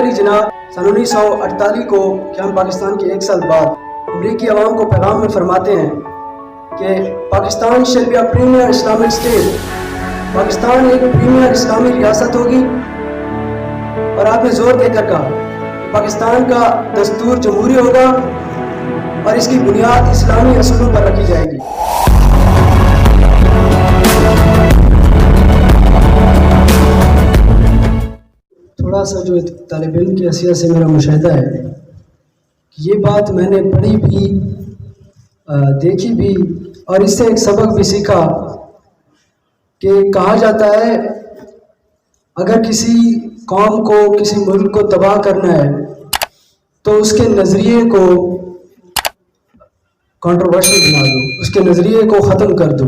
علی جناح سن 1948 کو قیام پاکستان کے 1 سال بعد امریکی عوام کو پیغام میں فرماتے ہیں کہ Pakistan shall be a premier Islamic state, Pakistan ایک پریمیئر اسلامی ریاست ہوگی، اور آپ نے زور دے کر کہا کہ پاکستان کا دستور جمہوری ہوگا اور اس کی بنیاد اسلامی اصولوں پر رکھی جائے گی۔ تھوڑا سا جو طالب علم کی حیثیت سے میرا مشاہدہ ہے کہ یہ بات میں نے پڑھی بھی، دیکھی بھی، اور اس سے ایک سبق بھی سیکھا کہ کہا جاتا ہے اگر کسی قوم کو، کسی ملک کو تباہ کرنا ہے تو اس کے نظریے کو کنٹروورشل بنا دو، اس کے نظریے کو ختم کر دو،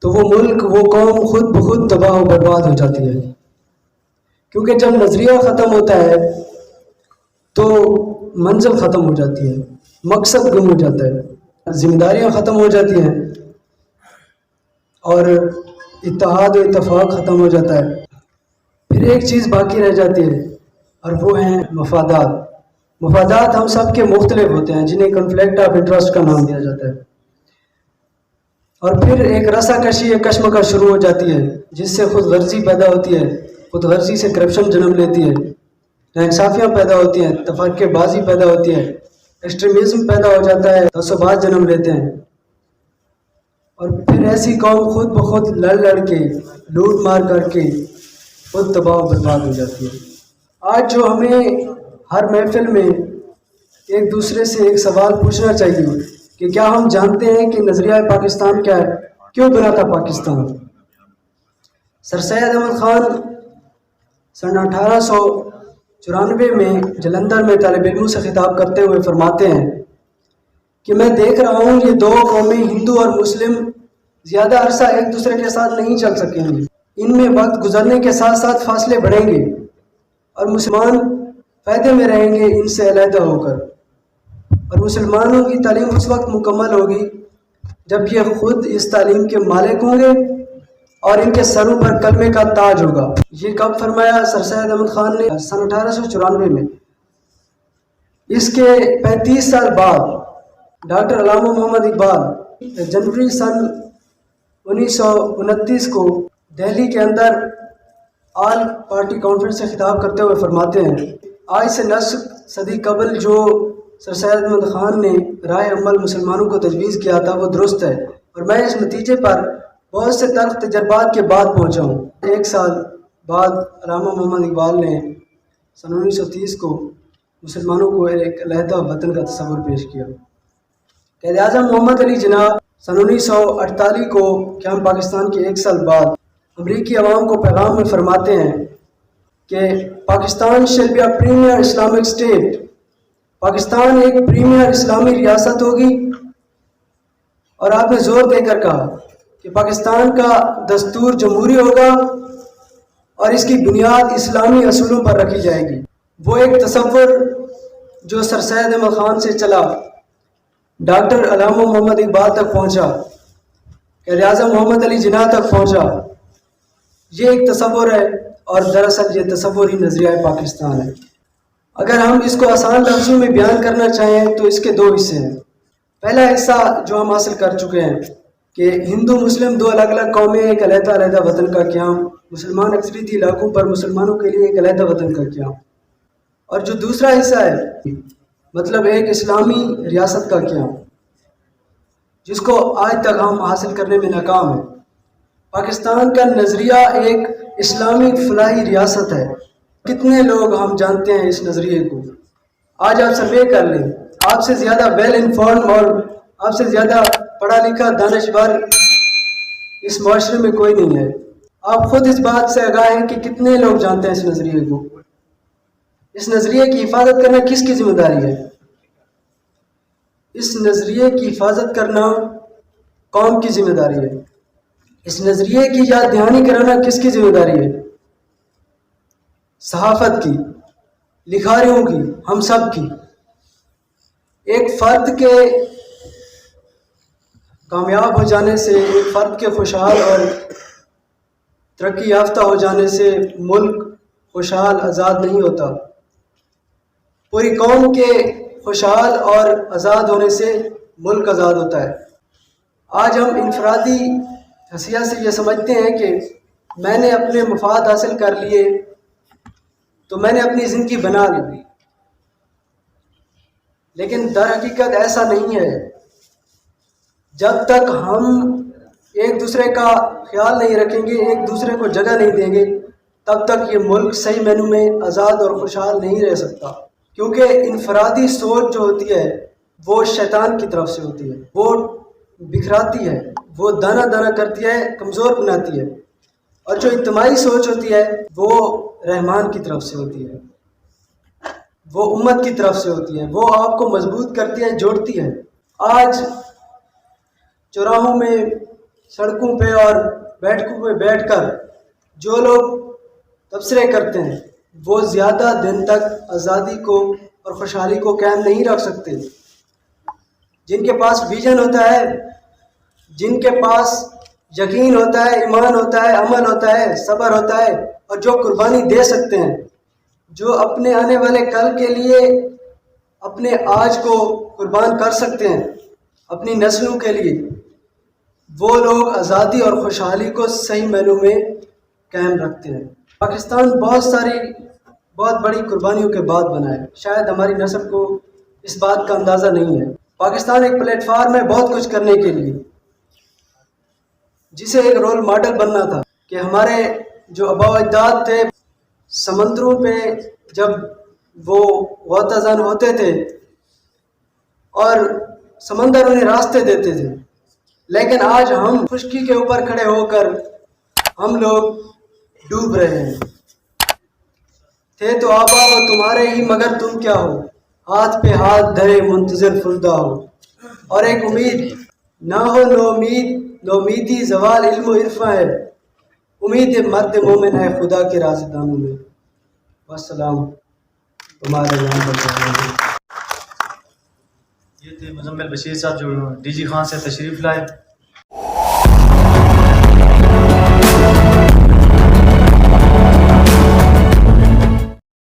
تو وہ ملک، وہ قوم خود بخود تباہ و برباد ہو جاتی ہے۔ کیونکہ جب نظریہ ختم ہوتا ہے تو منزل ختم ہو جاتی ہے، مقصد گم ہو جاتا ہے، ذمہ داریاں ختم ہو جاتی ہیں، اور اتحاد و اتفاق ختم ہو جاتا ہے۔ پھر ایک چیز باقی رہ جاتی ہے، اور وہ ہیں مفادات۔ مفادات ہم سب کے مختلف ہوتے ہیں، جنہیں کنفلکٹ آف انٹرسٹ کا نام دیا جاتا ہے، اور پھر ایک رسا کشی، ایک کشمکش شروع ہو جاتی ہے، جس سے خود غرضی پیدا ہوتی ہے، خود غرضی سے کرپشن جنم لیتی ہے، ناانصافیاں پیدا ہوتی ہیں، تفرقے بازی پیدا ہوتی ہے، ایکسٹریمزم پیدا ہو جاتا ہے، تعصبات جنم لیتے ہیں، اور پھر ایسی قوم خود بخود لڑ کے، لوٹ مار کر کے خود تباہ و برباد ہو جاتی ہے۔ آج جو ہمیں ہر محفل میں ایک دوسرے سے ایک سوال پوچھنا چاہیے کہ کیا ہم جانتے ہیں کہ نظریہ پاکستان کیا ہے؟ کیوں بنا تھا پاکستان؟ سر سید احمد خان سن 1894 میں جلندھر میں طالب علموں سے خطاب کرتے ہوئے فرماتے ہیں کہ میں دیکھ رہا ہوں یہ دو قومیں، ہندو اور مسلم، زیادہ عرصہ ایک دوسرے کے ساتھ نہیں چل سکیں گی۔ ان میں وقت گزرنے کے ساتھ ساتھ فاصلے بڑھیں گے، اور مسلمان فائدے میں رہیں گے ان سے علیحدہ ہو کر، اور مسلمانوں کی تعلیم اس وقت مکمل ہوگی جب یہ خود اس تعلیم کے مالک ہوں گے اور ان کے سروں پر کلمے کا تاج ہوگا۔ یہ کب فرمایا سر سید احمد خان نے؟ سن 1894 میں۔ اس کے 35 سال بعد ڈاکٹر علامہ محمد اقبال جنوری سن 1929 کو دہلی کے اندر آل پارٹی کانفرنس سے خطاب کرتے ہوئے فرماتے ہیں، آج سے نصف صدی قبل جو سر سید احمد خان نے رائے عمل مسلمانوں کو تجویز کیا تھا وہ درست ہے، اور میں اس نتیجے پر بہت سے تلخ تجربات کے بعد پہنچا ہوں۔ 1 سال بعد علامہ محمد اقبال نے سن 1930 کو مسلمانوں کو ایک علیحدہ وطن کا تصور پیش کیا۔ قائد اعظم محمد علی جناح سن 1948 کو قیام پاکستان کے 1 سال بعد امریکی عوام کو پیغام میں فرماتے ہیں کہ Pakistan shall be a premier Islamic state, Pakistan ایک پریمیئر اسلامی ریاست ہوگی، اور آپ نے زور دے کر کہا کہ پاکستان کا دستور جمہوری ہوگا اور اس کی بنیاد اسلامی اصولوں پر رکھی جائے گی۔ وہ ایک تصور جو سر سید احمد خان سے چلا، ڈاکٹر علامہ محمد اقبال تک پہنچا، قائد اعظم محمد علی جناح تک پہنچا، یہ ایک تصور ہے، اور دراصل یہ تصور ہی نظریہ پاکستان ہے۔ اگر ہم اس کو آسان لفظوں میں بیان کرنا چاہیں تو اس کے 2 حصے ہیں۔ پہلا حصہ جو ہم حاصل کر چکے ہیں کہ ہندو مسلم 2 الگ الگ قومیں، ایک علیحدہ وطن کا قیام، مسلمان اکثریتی علاقوں پر مسلمانوں کے لیے ایک علیحدہ وطن کا قیام، اور جو دوسرا حصہ ہے مطلب ایک اسلامی ریاست کا قیام، جس کو آج تک ہم حاصل کرنے میں ناکام ہیں۔ پاکستان کا نظریہ ایک اسلامی فلاحی ریاست ہے۔ کتنے لوگ ہم جانتے ہیں اس نظریے کو؟ آج آپ سروے کر لیں، آپ سے زیادہ ویل انفارم اور آپ سے زیادہ پڑھا لکھا دانشور اس معاشرے میں کوئی نہیں ہے۔ آپ خود اس بات سے آگاہ ہیں کہ کتنے لوگ جانتے ہیں اس نظریے کو۔ اس نظریے کی حفاظت کرنا کس کی ذمہ داری ہے؟ اس نظریے کی حفاظت کرنا قوم کی ذمہ داری ہے۔ اس نظریے کی یاد دہانی کرانا کس کی ذمہ داری ہے؟ صحافت کی، لکھاریوں کی، ہم سب کی۔ ایک فرد کے کامیاب ہو جانے سے، ایک فرد کے خوشحال اور ترقی یافتہ ہو جانے سے ملک خوشحال آزاد نہیں ہوتا، پوری قوم کے خوشحال اور آزاد ہونے سے ملک آزاد ہوتا ہے۔ آج ہم انفرادی حیثیت سے یہ سمجھتے ہیں کہ میں نے اپنے مفاد حاصل کر لیے تو میں نے اپنی زندگی بنا لی، لیکن در حقیقت ایسا نہیں ہے۔ جب تک ہم ایک دوسرے کا خیال نہیں رکھیں گے، ایک دوسرے کو جگہ نہیں دیں گے، تب تک یہ ملک صحیح معنوں میں آزاد اور خوشحال نہیں رہ سکتا، کیونکہ انفرادی سوچ جو ہوتی ہے وہ شیطان کی طرف سے ہوتی ہے، وہ بکھراتی ہے، وہ دانہ دانہ کرتی ہے، کمزور بناتی ہے، اور جو اجتماعی سوچ ہوتی ہے وہ رحمان کی طرف سے ہوتی ہے، وہ امت کی طرف سے ہوتی ہے، وہ آپ کو مضبوط کرتی ہے، جوڑتی ہے۔ آج چوراہوں میں، سڑکوں پہ اور بیٹھکوں پہ بیٹھ کر جو لوگ تبصرے کرتے ہیں وہ زیادہ دن تک آزادی کو اور خوشحالی کو قائم نہیں رکھ سکتے۔ جن کے پاس ویژن ہوتا ہے، جن کے پاس یقین ہوتا ہے، ایمان ہوتا ہے، عمل ہوتا ہے، صبر ہوتا ہے، اور جو قربانی دے سکتے ہیں، جو اپنے آنے والے کل کے لیے اپنے آج کو قربان کر سکتے ہیں اپنی نسلوں کے لیے، وہ لوگ آزادی اور خوشحالی کو صحیح معنوں میں قائم رکھتے ہیں۔ پاکستان بہت بڑی قربانیوں کے بعد بنا ہے، شاید ہماری نسل کو اس بات کا اندازہ نہیں ہے۔ پاکستان ایک پلیٹ فارم ہے بہت کچھ کرنے کے لیے، جسے ایک رول ماڈل بننا تھا کہ ہمارے جو آباء و اجداد تھے سمندروں پہ جب وہ غوطہ زن ہوتے تھے اور سمندر انہیں راستے دیتے تھے، لیکن آج ہم خشکی کے اوپر کھڑے ہو کر ہم لوگ ڈوب رہے ہیں۔ تھے تو آبا و تمہارے ہی مگر تم کیا ہو، ہاتھ پہ ہاتھ دھرے منتظر فردہ ہو، اور ایک امید نہ ہو نومیدی زوال علم و عرفاں ہے، امید مرد مومن ہے خدا کے رازدانوں میں۔ والسلام تمہارے نام پر۔ یہ تھے مزمل بشیر صاحب جو ڈی جی خان سے تشریف لائے۔